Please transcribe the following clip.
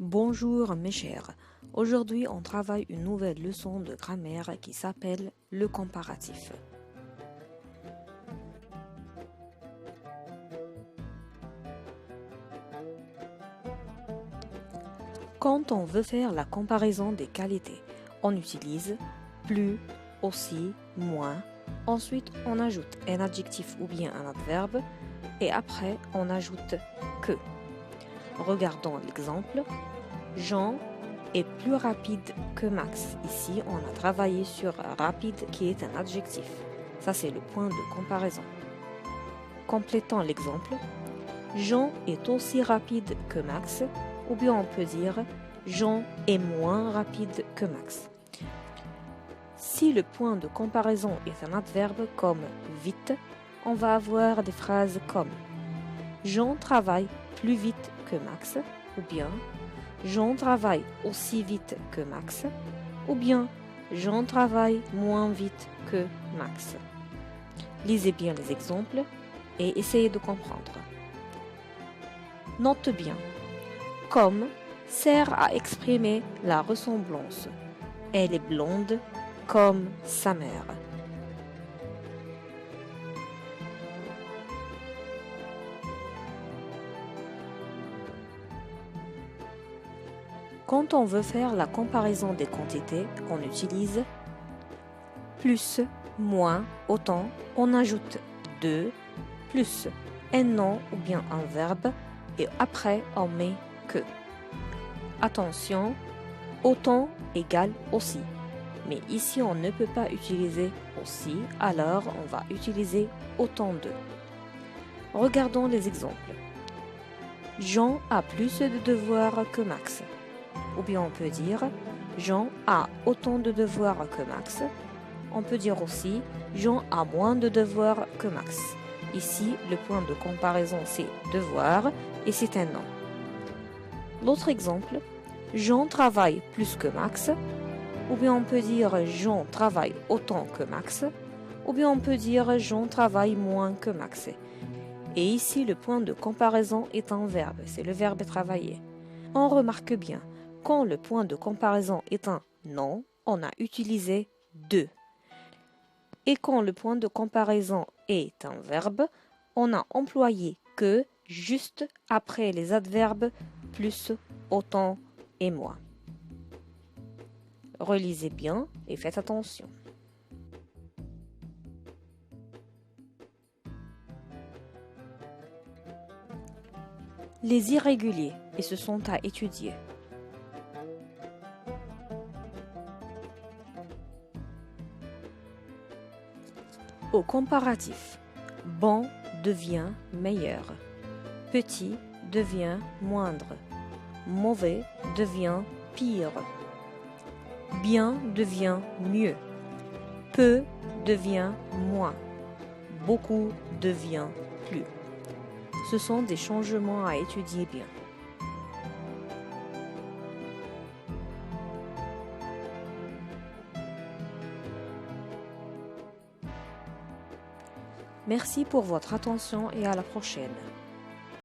Bonjour mes chers, aujourd'hui on travaille une nouvelle leçon de grammaire qui s'appelle le comparatif. Quand on veut faire la comparaison des qualités, on utilise plus, aussi, moins. Ensuite, on ajoute un adjectif ou bien un adverbe et après on ajoute que. Regardons l'exemple. Jean est plus rapide que Max. Ici, on a travaillé sur rapide qui est un adjectif. Ça, c'est le point de comparaison. Complétons l'exemple. Jean est aussi rapide que Max, ou bien on peut dire Jean est moins rapide que Max. Si le point de comparaison est un adverbe comme vite, on va avoir des phrases comme Jean travaille plus vite que Max, ou bien Jean travaille aussi vite que Max, ou bien Jean travaille moins vite que Max. Lisez bien les exemples et essayez de comprendre. Note bien, comme sert à exprimer la ressemblance. Elle est blonde comme sa mère. Quand on veut faire la comparaison des quantités, on utilise plus, moins, autant, on ajoute de, plus un nom ou bien un verbe et après on met que. Attention, autant égale aussi. Mais ici on ne peut pas utiliser aussi, alors on va utiliser autant de. Regardons les exemples. Jean a plus de devoirs que Max. Ou bien on peut dire Jean a autant de devoirs que Max. On peut dire aussi Jean a moins de devoirs que Max. Ici, le point de comparaison c'est devoir et c'est un nom. L'autre exemple, Jean travaille plus que Max. Ou bien on peut dire Jean travaille autant que Max. Ou bien on peut dire Jean travaille moins que Max. Et ici, le point de comparaison est un verbe, c'est le verbe travailler. On remarque bien, quand le point de comparaison est un nom, on a utilisé de. Et quand le point de comparaison est un verbe, on a employé que juste après les adverbes plus, autant et moins. Relisez bien et faites attention. Les irréguliers, et ce sont à étudier. Au comparatif, bon devient meilleur, petit devient moindre, mauvais devient pire, bien devient mieux, peu devient moins, beaucoup devient plus. Ce sont des changements à étudier bien. Merci pour votre attention et à la prochaine.